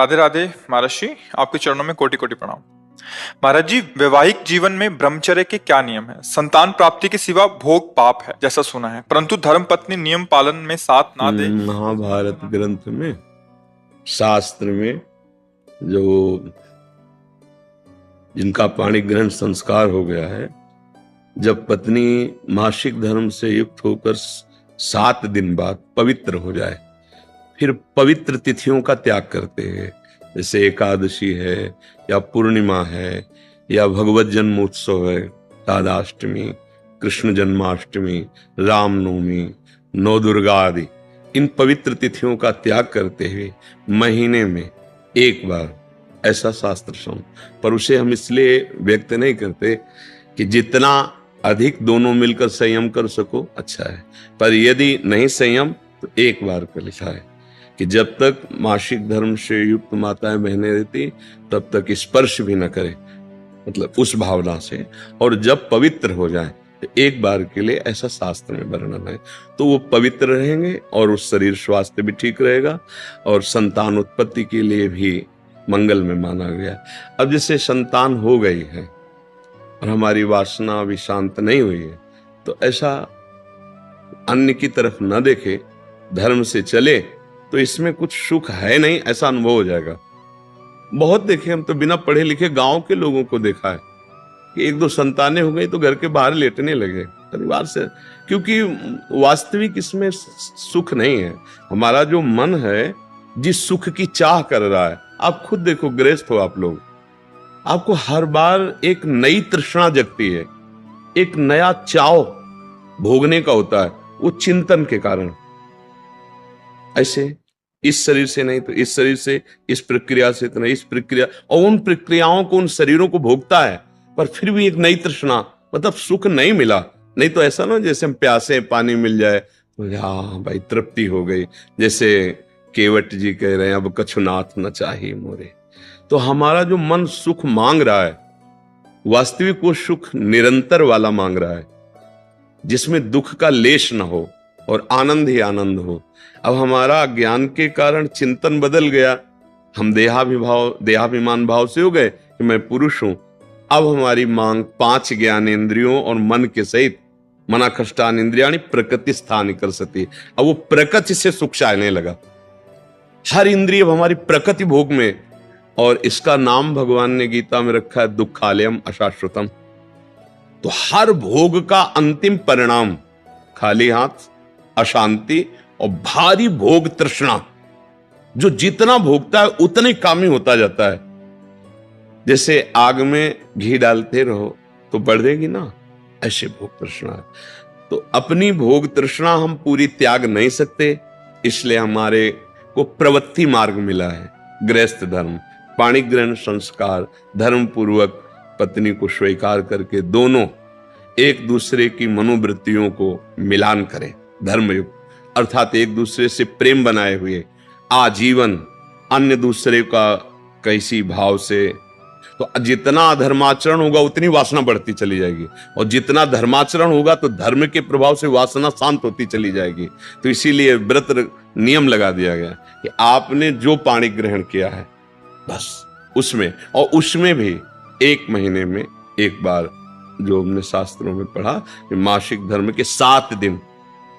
राधे राधे महाराज जी, आपके चरणों में कोटि कोटि प्रणाम। महाराज जी, वैवाहिक जीवन में ब्रह्मचर्य के क्या नियम है? संतान प्राप्ति के सिवा भोग पाप है जैसा सुना है, परंतु धर्म पत्नी नियम पालन में साथ ना दे। महाभारत ग्रंथ में, शास्त्र में जो जिनका पाणी ग्रहण संस्कार हो गया है, जब पत्नी मासिक धर्म से युक्त होकर 7 दिन बाद पवित्र हो जाए, फिर पवित्र तिथियों का त्याग करते हैं, जैसे एकादशी है या पूर्णिमा है या भगवत जन्मोत्सव है, राधाष्टमी, कृष्ण जन्माष्टमी, रामनवमी, नवदुर्गा आदि, इन पवित्र तिथियों का त्याग करते हुए महीने में एक बार, ऐसा शास्त्र सम। पर उसे हम इसलिए व्यक्त नहीं करते कि जितना अधिक दोनों मिलकर संयम कर सको अच्छा है, पर यदि नहीं संयम तो एक बार का लिखा है कि जब तक मासिक धर्म से युक्त माताएं बहनें रहती तब तक स्पर्श भी न करे, मतलब उस भावना से, और जब पवित्र हो जाए तो एक बार के लिए, ऐसा शास्त्र में वर्णन है, तो वो पवित्र रहेंगे और उस शरीर स्वास्थ्य भी ठीक रहेगा और संतान उत्पत्ति के लिए भी मंगल में माना गया। अब जैसे संतान हो गई है और हमारी वासना अभी शांत नहीं हुई है, तो ऐसा अन्य की तरफ न देखे, धर्म से चले, तो इसमें कुछ सुख है नहीं, ऐसा अनुभव हो जाएगा। बहुत देखे हम तो, बिना पढ़े लिखे गांव के लोगों को देखा है कि 1-2 संतानें हो गई तो घर के बाहर लेटने लगे परिवार से, क्योंकि वास्तविक इसमें सुख नहीं है। हमारा जो मन है जिस सुख की चाह कर रहा है, आप खुद देखो, गृहस्थ हो आप लोग, आपको हर बार एक नई तृष्णा जगती है, एक नया चाव भोगने का होता है, वो चिंतन के कारण। ऐसे इस शरीर से नहीं तो इस शरीर से, इस प्रक्रिया से तो नहीं इस प्रक्रिया, और उन प्रक्रियाओं को, उन शरीरों को भोगता है, पर फिर भी एक नई तृष्णा, मतलब सुख नहीं मिला। नहीं तो ऐसा ना जैसे हम प्यासे, पानी मिल जाए तो हाँ भाई तृप्ति हो गई, जैसे केवट जी कह रहे हैं, अब कछुनाथ न चाहिए मोरे। तो हमारा जो मन सुख मांग रहा है, वास्तविक वो सुख निरंतर वाला मांग रहा है, जिसमें दुख का लेश न हो और आनंद ही आनंद हो। अब हमारा ज्ञान के कारण चिंतन बदल गया, हम देहाभिमान भाव से हो गए कि मैं पुरुष हूं। अब हमारी मांग 5 ज्ञानेंद्रियों और मन के सहित, मना कष्टान इंद्रियाणि प्रकृति स्थान कर सकती। अब वो प्रकृति से सुख चाहने लगा, हर इंद्रिय हमारी प्रकृति भोग में, और इसका नाम भगवान ने गीता में रखा है दुखालयम अशाश्वतम। तो हर भोग का अंतिम परिणाम खाली हाथ, अशांति और भारी भोग तृष्णा। जो जितना भोगता है उतना ही कामी होता जाता है। जैसे आग में घी डालते रहो तो बढ़ेगी ना, ऐसे भोग तृष्णा है। तो अपनी भोग तृष्णा हम पूरी त्याग नहीं सकते, इसलिए हमारे को प्रवृत्ति मार्ग मिला है, गृहस्थ धर्म, पाणी ग्रहण संस्कार, धर्म पूर्वक पत्नी को स्वीकार करके दोनों एक दूसरे की मनोवृत्तियों को मिलान करें, धर्मयुक्त, अर्थात एक दूसरे से प्रेम बनाए हुए आजीवन, अन्य दूसरे का कैसी भाव से। तो जितना अधर्माचरण होगा उतनी वासना बढ़ती चली जाएगी, और जितना धर्माचरण होगा तो धर्म के प्रभाव से वासना शांत होती चली जाएगी। तो इसीलिए व्रत नियम लगा दिया गया कि आपने जो पाणी ग्रहण किया है बस उसमें, और उसमें भी 1 महीने में एक बार, जो हमने शास्त्रों में पढ़ा कि मासिक धर्म के 7 दिन,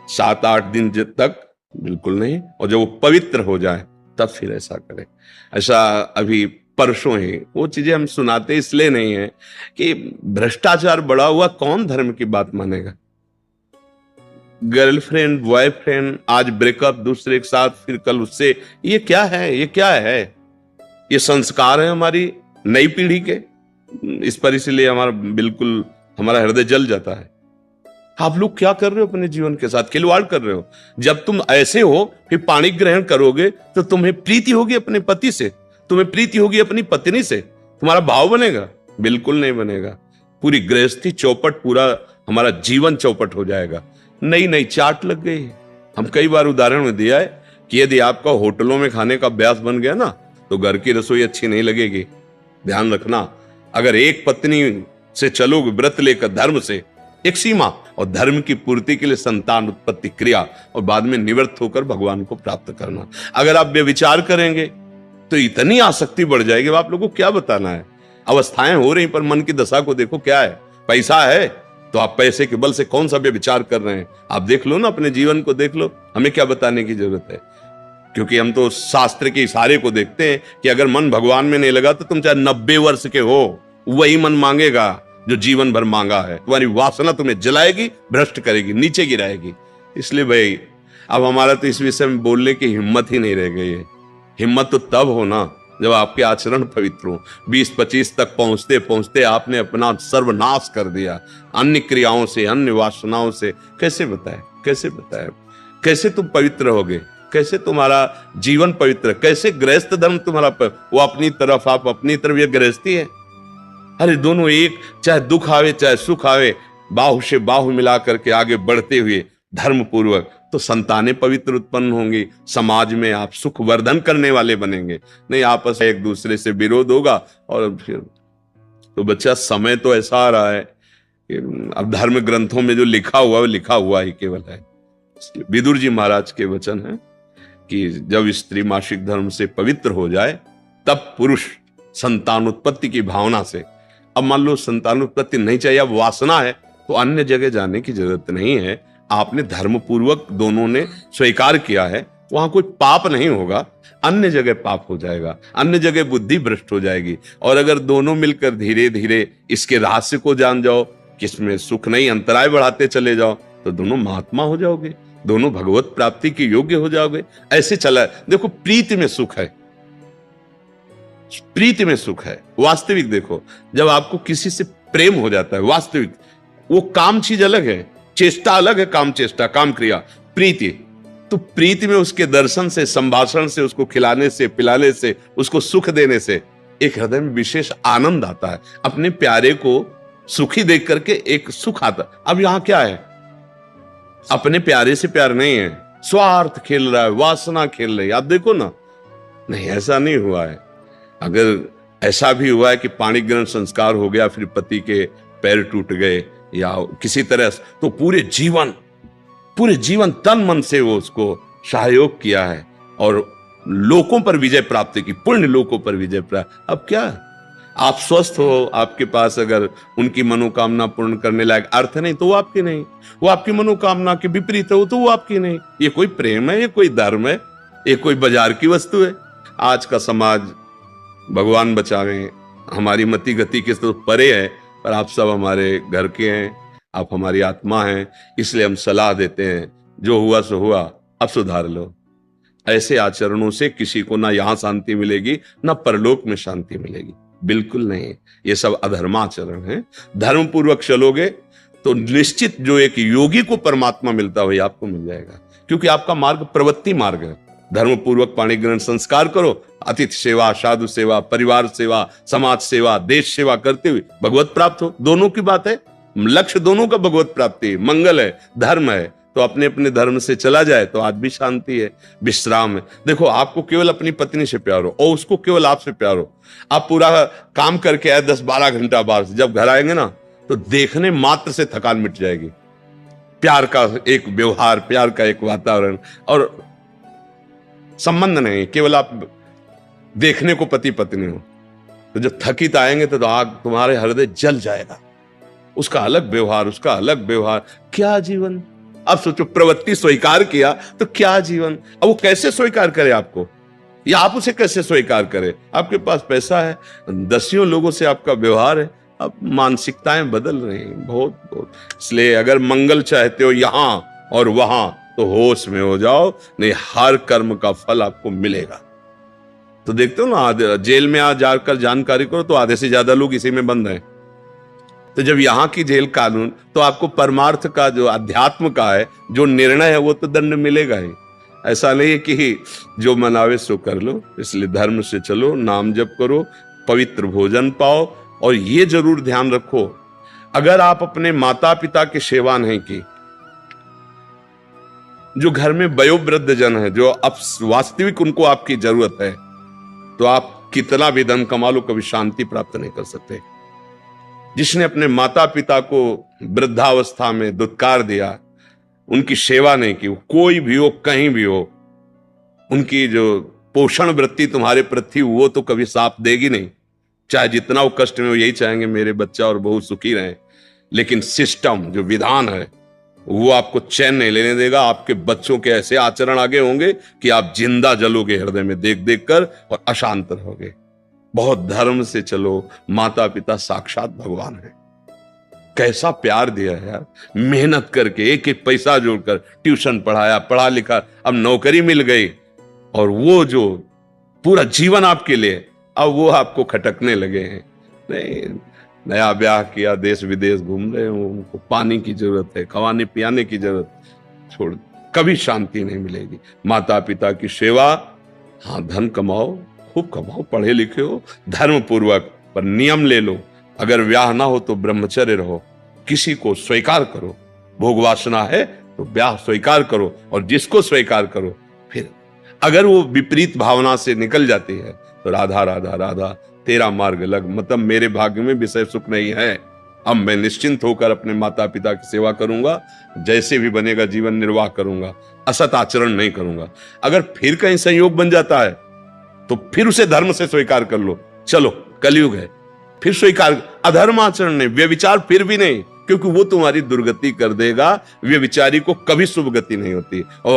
7-8 दिन तक बिल्कुल नहीं, और जब वो पवित्र हो जाए तब फिर ऐसा करें। ऐसा अभी परसों ही वो चीजें हम सुनाते इसलिए नहीं है कि भ्रष्टाचार बढ़ा हुआ, कौन धर्म की बात मानेगा। गर्लफ्रेंड, बॉयफ्रेंड, आज ब्रेकअप दूसरे के साथ, फिर कल उससे, ये क्या है? ये क्या है? ये संस्कार है हमारी नई पीढ़ी के। इस पर इसलिए हमारा हृदय जल जाता है। आप लोग क्या कर रहे हो अपने जीवन के साथ? खिलवाड़ कर रहे हो। जब तुम ऐसे हो फिर पाणी ग्रहण करोगे तो तुम्हें प्रीति होगी अपने पति से, तुम्हें प्रीति होगी अपनी पत्नी से, तुम्हारा भाव बनेगा? बिल्कुल नहीं बनेगा। पूरी गृहस्थी चौपट, पूरा हमारा जीवन चौपट हो जाएगा। नई नई चाट लग गई। हम कई बार उदाहरण में दिया है कि यदि आपका होटलों में खाने का अभ्यास बन गया ना, तो घर की रसोई अच्छी नहीं लगेगी। ध्यान रखना, अगर एक पत्नी से चलोगे व्रत लेकर धर्म से, एक सीमा, और धर्म की पूर्ति के लिए संतान उत्पत्ति क्रिया, और बाद में निवृत्त होकर भगवान को प्राप्त करना। अगर आप व्यभिचार करेंगे तो इतनी आसक्ति बढ़ जाएगी, अब आप लोगों को क्या बताना है। अवस्थाएं हो रही पर मन की दशा को देखो क्या है। पैसा है तो आप पैसे के बल से कौन सा व्यभिचार कर रहे हैं, आप देख लो ना, अपने जीवन को देख लो, हमें क्या बताने की जरूरत है। क्योंकि हम तो शास्त्र के इशारे को देखते हैं कि अगर मन भगवान में नहीं लगा तो तुम चाहे 90 वर्ष के हो, वही मन मांगेगा जो जीवन भर मांगा है। तुम्हारी वासना तुम्हें जलाएगी, भ्रष्ट करेगी, नीचे गिराएगी। इसलिए भाई अब हमारा तो इस विषय में बोलने की हिम्मत ही नहीं रह गई है। हिम्मत तो तब हो ना जब आपके आचरण पवित्र हो। 20-25 तक पहुंचते पहुंचते आपने अपना सर्वनाश कर दिया अन्य क्रियाओं से, अन्य वासनाओं से। कैसे बताए, कैसे बताए, कैसे तुम पवित्र होगे, कैसे तुम्हारा जीवन पवित्र, कैसे गृहस्थ धर्म तुम्हारा वो अपनी तरफ, आप अपनी तरफ, ये गृहस्थी है। अरे दोनों एक, चाहे दुख आवे चाहे सुख आवे, बाहु से बाहु मिला करके आगे बढ़ते हुए धर्म पूर्वक, तो संतानें पवित्र उत्पन्न होंगी, समाज में आप सुख वर्धन करने वाले बनेंगे। नहीं आपस में एक दूसरे से विरोध होगा और फिर तो बच्चा समय तो ऐसा आ रहा है कि अब धर्म ग्रंथों में जो लिखा हुआ है लिखा हुआ ही केवल है। विदुर जी महाराज के वचन है कि जब स्त्री मासिक धर्म से पवित्र हो जाए तब पुरुष संतान उत्पत्ति की भावना से, अब मान लो संतान उत्पत्ति नहीं चाहिए, अब वासना है, तो अन्य जगह जाने की जरूरत नहीं है। आपने धर्म पूर्वक दोनों ने स्वीकार किया है, वहां कोई पाप नहीं होगा। अन्य जगह पाप हो जाएगा, अन्य जगह बुद्धि भ्रष्ट हो जाएगी। और अगर दोनों मिलकर धीरे धीरे इसके रहस्य को जान जाओ, किसमें सुख नहीं अंतराय बढ़ाते चले जाओ, तो दोनों महात्मा हो जाओगे, दोनों भगवत प्राप्ति के योग्य हो जाओगे। ऐसे चला देखो, प्रीति में सुख है, प्रीति में सुख है। वास्तविक देखो, जब आपको किसी से प्रेम हो जाता है वास्तविक, वो काम चीज अलग है, चेष्टा अलग है, काम चेष्टा, काम क्रिया, प्रीति। तो प्रीति में उसके दर्शन से, संभाषण से, उसको खिलाने से, पिलाने से, उसको सुख देने से एक हृदय में विशेष आनंद आता है। अपने प्यारे को सुखी देख करके एक सुख आता। अब यहां क्या है, अपने प्यारे से प्यार नहीं है, स्वार्थ खेल रहा है, वासना खेल रही है। आप देखो ना, नहीं ऐसा नहीं हुआ है। अगर ऐसा भी हुआ है कि पाणी ग्रहण संस्कार हो गया, फिर पति के पैर टूट गए या किसी तरह, तो पूरे जीवन तन मन से वो उसको सहयोग किया है और लोकों पर विजय प्राप्त की, पुण्य लोकों पर विजय प्राप्त। अब क्या आप स्वस्थ हो, आपके पास अगर उनकी मनोकामना पूर्ण करने लायक अर्थ नहीं तो वो आपकी नहीं, वो आपकी मनोकामना के विपरीत हो तो वो आपकी नहीं। ये कोई प्रेम है, ये कोई धर्म है, ये कोई बाजार की वस्तु है। आज का समाज भगवान बचावे, हमारी मति गति के तो परे है, पर आप सब हमारे घर के हैं, आप हमारी आत्मा हैं, इसलिए हम सलाह देते हैं, जो हुआ सो हुआ, अब सुधार लो। ऐसे आचरणों से किसी को ना यहां शांति मिलेगी ना परलोक में शांति मिलेगी, बिल्कुल नहीं। ये सब अधर्माचरण है। धर्म पूर्वक चलोगे तो निश्चित जो एक योगी को परमात्मा मिलता है वही आपको मिल जाएगा, क्योंकि आपका मार्ग प्रवृत्ति मार्ग है। धर्म पूर्वक पाणी ग्रहण संस्कार करो, अतिथि सेवा, साधु सेवा, परिवार सेवा, समाज सेवा, देश सेवा करते हुए भगवत प्राप्त हो। दोनों की बात है, लक्ष्य दोनों का भगवत प्राप्ति, मंगल है, धर्म है। तो अपने अपने धर्म से चला जाए तो आज भी शांति है, विश्राम है। देखो, आपको केवल अपनी पत्नी से प्यार हो और उसको केवल आपसे प्यार हो। आप पूरा काम करके आए 10-12 घंटा बाहर से, जब घर आएंगे ना तो देखने मात्र से थकान मिट जाएगी। प्यार का एक व्यवहार, प्यार का एक वातावरण और संबंध नहीं, केवल आप देखने को पति पत्नी हो। तो जब थकित आएंगे तो आग तुम्हारे हृदय जल जाएगा। उसका अलग व्यवहार, उसका अलग व्यवहार, क्या जीवन। अब सोचो, प्रवृत्ति स्वीकार किया तो क्या जीवन। अब वो कैसे स्वीकार करे आपको, या आप उसे कैसे स्वीकार करे। आपके पास पैसा है, दसियों लोगों से आपका व्यवहार है, अब मानसिकताएं बदल रही हैं बहुत बहुत। इसलिए अगर मंगल चाहते हो यहां और वहां तो होश में हो जाओ, नहीं हर कर्म का फल आपको मिलेगा। तो देखते हो ना, जेल में आ जाकर जानकारी करो तो आधे से ज्यादा लोग इसी में बंद हैं। तो जब यहाँ की जेल कानून, तो आपको परमार्थ का जो अध्यात्म का है जो निर्णय है वो तो दंड मिलेगा ही। ऐसा नहीं है कि जो मनावे सो कर लो। इसलिए धर्म से चलो, नाम जप करो, पवित्र भोजन पाओ। और ये जरूर ध्यान रखो, अगर आप अपने माता पिता की सेवा नहीं की, जो घर में वयोवृद्ध जन है, जो अब वास्तविक उनको आपकी जरूरत है, तो आप कितना भी धन कमा लो कभी शांति प्राप्त नहीं कर सकते। जिसने अपने माता पिता को वृद्धावस्था में दुत्कार दिया, उनकी सेवा नहीं की, कोई भी हो, कहीं भी हो, उनकी जो पोषण वृत्ति तुम्हारे प्रति वो तो कभी साथ देगी नहीं। चाहे जितना वो कष्ट में, वो यही चाहेंगे मेरे बच्चा और बहू सुखी रहें, लेकिन सिस्टम जो विधान है वो आपको चैन नहीं लेने देगा। आपके बच्चों के ऐसे आचरण आगे होंगे कि आप जिंदा जलोगे हृदय में देख देख कर और अशांत रहोगे। बहुत धर्म से चलो, माता पिता साक्षात भगवान है। कैसा प्यार दिया है यार, मेहनत करके एक एक पैसा जोड़कर ट्यूशन पढ़ाया, पढ़ा लिखा, अब नौकरी मिल गई, और वो जो पूरा जीवन आपके लिए, अब वो आपको खटकने लगे हैं। नहीं, नया ब्याह किया, देश विदेश घूम रहे हो, उनको पानी की जरूरत है, खवाने पियाने की जरूरत, छोड़, कभी शांति नहीं मिलेगी। माता पिता की सेवा, हाँ धन कमाओ, खूब कमाओ, पढ़े लिखे हो, धर्म पूर्वक, पर नियम ले लो। अगर ब्याह ना हो तो ब्रह्मचर्य रहो, किसी को स्वीकार करो। भोग वासना है तो ब्याह स्वीकार करो, और जिसको स्वीकार करो, फिर अगर वो विपरीत भावना से निकल जाती है तो राधा राधा राधा तेरा मार्ग लग, मतलब मेरे भाग्य में विषय सुख नहीं है, अब मैं निश्चिंत होकर अपने माता पिता की सेवा करूंगा, जैसे भी बनेगा जीवन निर्वाह करूंगा, असत आचरण नहीं करूंगा। अगर फिर कहीं संयोग बन जाता है तो फिर उसे धर्म से स्वीकार कर लो। चलो कलयुग है, फिर स्वीकार, अधर्म आचरण नहीं, व्यभिचार फिर भी नहीं, क्योंकि वो तुम्हारी दुर्गति कर देगा। व्यभिचारी को कभी शुभ गति नहीं होती। और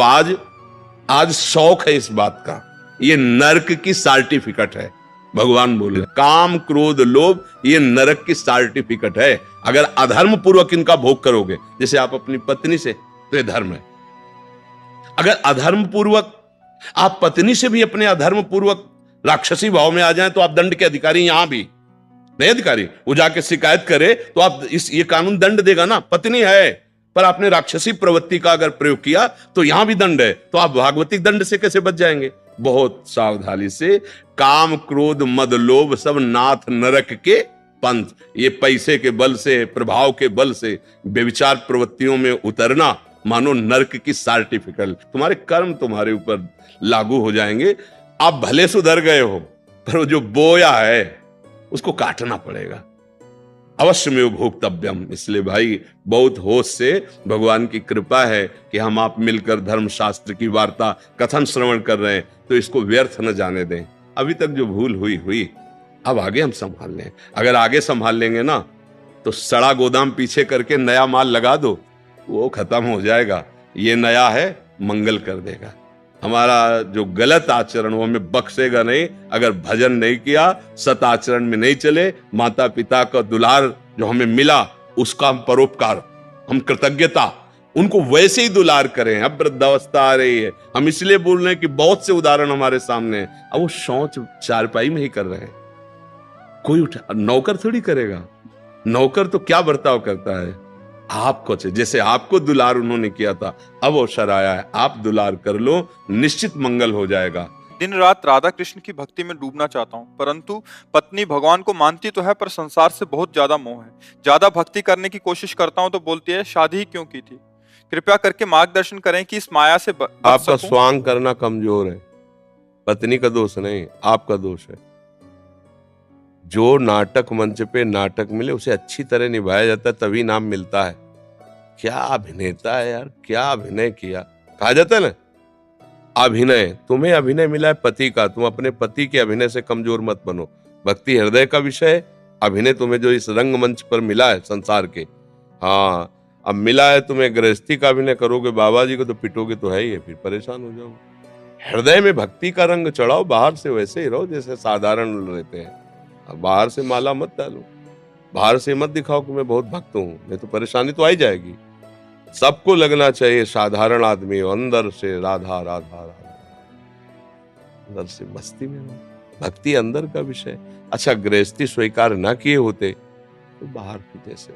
आज शौक है इस बात का, ये नरक की सर्टिफिकेट है। भगवान बोले काम क्रोध लोभ ये नरक की सर्टिफिकेट है। अगर अधर्म पूर्वक इनका भोग करोगे, जैसे आप अपनी पत्नी से, तो ये धर्म है। अगर अधर्म पूर्वक आप पत्नी से भी अपने अधर्म पूर्वक राक्षसी भाव में आ जाएं, तो आप दंड के अधिकारी, यहां भी नहीं अधिकारी, वो जाके शिकायत करे तो आप ये कानून दंड देगा ना। पत्नी है पर आपने राक्षसी प्रवृत्ति का अगर प्रयोग किया तो यहां भी दंड है, तो आप भागवतिक दंड से कैसे बच जाएंगे? बहुत सावधानी से। काम क्रोध मद लोभ सब नाथ नरक के पंथ, ये पैसे के बल से, प्रभाव के बल से व्यभिचार प्रवृत्तियों में उतरना मानो नरक की सर्टिफिकेट। तुम्हारे कर्म तुम्हारे ऊपर लागू हो जाएंगे। आप भले सुधर गए हो, पर वो जो बोया है उसको काटना पड़ेगा। अवश्य में भोक्तव्यम। इसलिए भाई बहुत होश से, भगवान की कृपा है कि हम आप मिलकर धर्म शास्त्र की वार्ता कथन श्रवण कर रहे हैं, तो इसको व्यर्थ न जाने दें। अभी तक जो भूल हुई, अब आगे हम संभाल लें। अगर आगे संभाल लेंगे ना, तो सड़ा गोदाम पीछे करके नया माल लगा दो, वो खत्म हो जाएगा। ये नया है, मंगल कर देगा। हमारा जो गलत आचरण वो हमें बख्शेगा नहीं। अगर भजन नहीं किया, सत आचरण में नहीं चले, माता पिता का दुलार जो हमें मिला उसका हम परोपकार, हम कृतज्ञता, उनको वैसे ही दुलार करें। अब वृद्धावस्था आ रही है, हम इसलिए बोल रहे हैं कि बहुत से उदाहरण हमारे सामने हैं। अब वो शौच चारपाई में ही कर रहे हैं, कोई उठा, नौकर थोड़ी करेगा। नौकर तो क्या बर्ताव करता है, आपको, जैसे आपको दुलार उन्होंने किया था, अब अवसर आया है, आप दुलार कर लो, निश्चित मंगल हो जाएगा। दिन रात राधा कृष्ण की भक्ति में डूबना चाहता हूँ, परंतु पत्नी भगवान को मानती तो है, पर संसार से बहुत ज्यादा मोह है। ज्यादा भक्ति करने की कोशिश करता हूँ तो बोलती है शादी ही क्यों की थी। कृपया करके मार्गदर्शन करें कि इस माया से बच आपका सकूं। स्वांग करना कमजोर है, पत्नी का दोष नहीं, आपका दोष है। जो नाटक मंच पे नाटक मिले उसे अच्छी तरह निभाया जाता है, तभी नाम मिलता है। क्या अभिनेता है यार, क्या अभिनय किया। कहा जाता है ना, अभिनय, तुम्हें अभिनय मिला है पति का, तुम अपने पति के अभिनय से कमजोर मत बनो। भक्ति हृदय का विषय है, अभिनय तुम्हें जो इस रंगमंच पर मिला है संसार के, हाँ अब मिला है तुम्हें गृहस्थी का अभिनय, करोगे बाबा जी को तो पिटोगे तो है ही है, फिर परेशान हो जाओगे। हृदय में भक्ति का रंग चढ़ाओ, बाहर से वैसे ही रहो जैसे साधारण रहते हैं। अब बाहर से माला मत डालो, बाहर से मत दिखाओ कि मैं बहुत भक्त हूं, नहीं तो परेशानी तो आई जाएगी। सबको लगना चाहिए साधारण आदमी, अंदर से राधा राधा राधा, अंदर से मस्ती में हो। भक्ति अंदर का विषय। अच्छा, गृहस्थी स्वीकार ना किए होते तो बाहर की जैसे,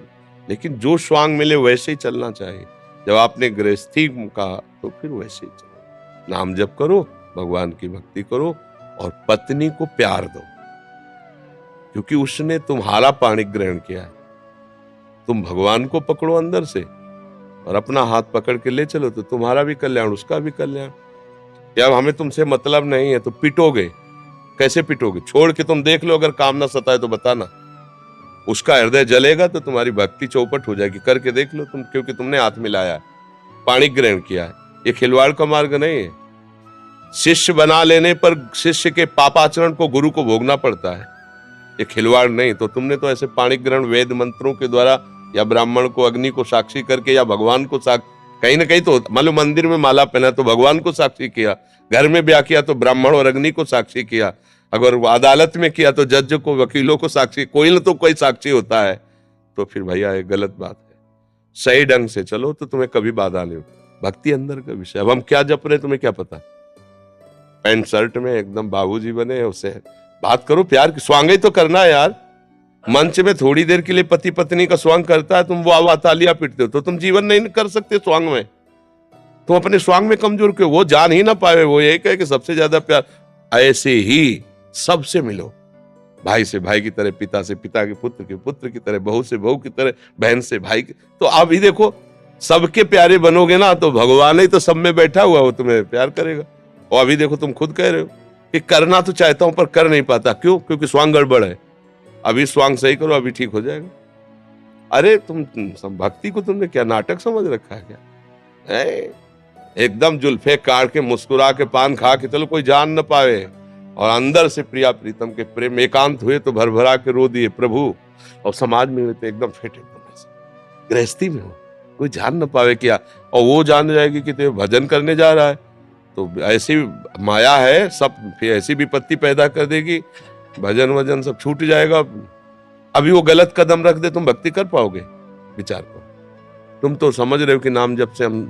लेकिन जो स्वांग मिले वैसे ही चलना चाहिए। जब आपने गृहस्थी कहा तो फिर वैसे ही चलो, नाम जप करो, भगवान की भक्ति करो और पत्नी को प्यार दो, क्योंकि उसने तुम्हारा पाणी ग्रहण किया है। तुम भगवान को पकड़ो अंदर से और अपना हाथ पकड़ के ले चलो, तो तुम्हारा भी कल्याण, उसका भी कल्याण। जब हमें तुमसे मतलब नहीं है तो पिटोगे, कैसे पिटोगे? छोड़ के तुम देख लो, अगर काम ना सताए तो बताना। उसका हृदय जलेगा तो तुम्हारी भक्ति चौपट हो जाएगी। करके देख लो तुम, क्योंकि तुमने हाथ मिलाया है, पाणी ग्रहण किया है। ये खिलवाड़ का मार्ग नहीं है। शिष्य बना लेने पर शिष्य के पापाचरण को गुरु को भोगना पड़ता है, ये खिलवाड़ नहीं। तो तुमने तो ऐसे पाणी ग्रहण वेद मंत्रों के द्वारा या ब्राह्मण को अग्नि को साक्षी करके या भगवान को कहीं ना कहीं तो मान लो मंदिर में माला पहना तो भगवान को साक्षी किया, घर में ब्याह किया तो ब्राह्मण और अग्नि को साक्षी किया, अगर अदालत में किया तो जज को वकीलों को साक्षी, कोई ना तो कोई साक्षी होता है। तो फिर भैया ये गलत बात है। सही ढंग से चलो तो तुम्हें कभी बाधा नहीं होगी। भक्ति अंदर का विषय। अब हम क्या जप रहे तुम्हें क्या पता। पैंट शर्ट में एकदम बाबूजी बने, उससे बात करो प्यार की। स्वांग ही तो करना है यार। मंच में थोड़ी देर के लिए पति पत्नी का स्वांग करता है, तुम वाह वाह तालियां पीटते हो तो तुम जीवन नहीं कर सकते स्वांग में। तुम अपने स्वांग में कमजोर क्यों? वो जान ही ना पाए। वो यही कहे कि सबसे ज्यादा प्यार। ऐसे ही सबसे मिलो, भाई से भाई की तरह, पिता से पिता के पुत्र की तरह, बहू से बहू की तरह, बहन से भाई की। तो अभी देखो सबके प्यारे बनोगे ना तो भगवान ही तो सब में बैठा हुआ वो तुम्हें प्यार करेगा। और अभी देखो तुम खुद कह रहे हो कि करना तो चाहता हूं पर कर नहीं पाता। क्यों? क्योंकि स्वांग गड़बड़ है। अभी स्वांग सही करो, अभी ठीक हो जाएगा। अरे तुम भक्ति को तुमने क्या नाटक समझ रखा है क्या? एकदम जुल्फे काट के मुस्कुरा के पान खा के चलो, कोई जान न पावे, और अंदर से प्रिया प्रीतम के प्रेम एकांत हुए तो भर भरा के रो दिए प्रभु, और समाज में हुए तो एकदम फिट, एकदम ऐसे गृहस्थी में हो कोई जान न पावे क्या। और वो जान जाएगी कि तो भजन करने जा रहा है तो ऐसी माया है, सब फिर ऐसी विपत्ति पैदा कर देगी, भजन वजन सब छूट जाएगा। अभी वो गलत कदम रख दे, तुम भक्ति कर पाओगे? विचार करो। तुम तो समझ रहे हो कि नाम जब से हम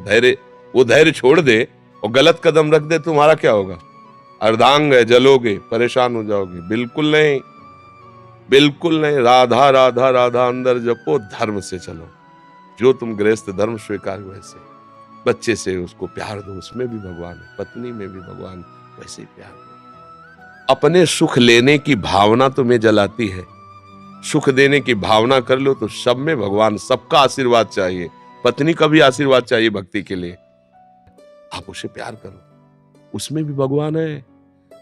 वो धैर्य छोड़ दे और गलत कदम रख दे, तुम्हारा क्या होगा? अर्धांग है, जलोगे, परेशान हो जाओगे। बिल्कुल नहीं, बिल्कुल नहीं। राधा राधा राधा अंदर जपो, धर्म से चलो। जो तुम गृहस्थ धर्म स्वीकार वैसे, बच्चे से उसको प्यार दो, उसमें भी भगवान है, पत्नी में भी भगवान, वैसे ही प्यार दो। अपने सुख लेने की भावना तुम्हें जलाती है, सुख देने की भावना कर लो तो सब में भगवान, सबका आशीर्वाद चाहिए। पत्नी का भी आशीर्वाद चाहिए भक्ति के लिए। आप उसे प्यार करो, उसमें भी भगवान है।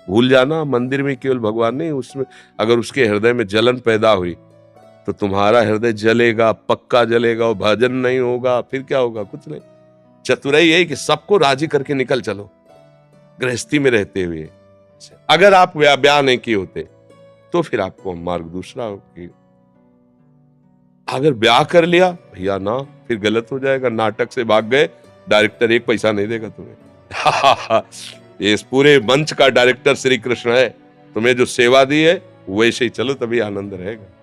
भूल जाना मंदिर में केवल भगवान नहीं, उसमें अगर उसके हृदय में जलन पैदा हुई तो तुम्हारा हृदय जलेगा, पक्का जलेगा, और भजन नहीं होगा। फिर क्या होगा? कुछ नहीं। चतुराई यही कि सबको राजी करके निकल चलो गृहस्थी में रहते हुए। अगर आप ब्याह नहीं किए होते तो फिर आपको मार्ग दूसरा हो कि अगर ब्याह कर लिया भैया ना, फिर गलत हो जाएगा। नाटक से भाग गए, डायरेक्टर एक पैसा नहीं देगा तुम्हें। ये इस पूरे मंच का डायरेक्टर श्री कृष्ण है। तुम्हें जो सेवा दी है वैसे ही चलो, तभी आनंद रहेगा।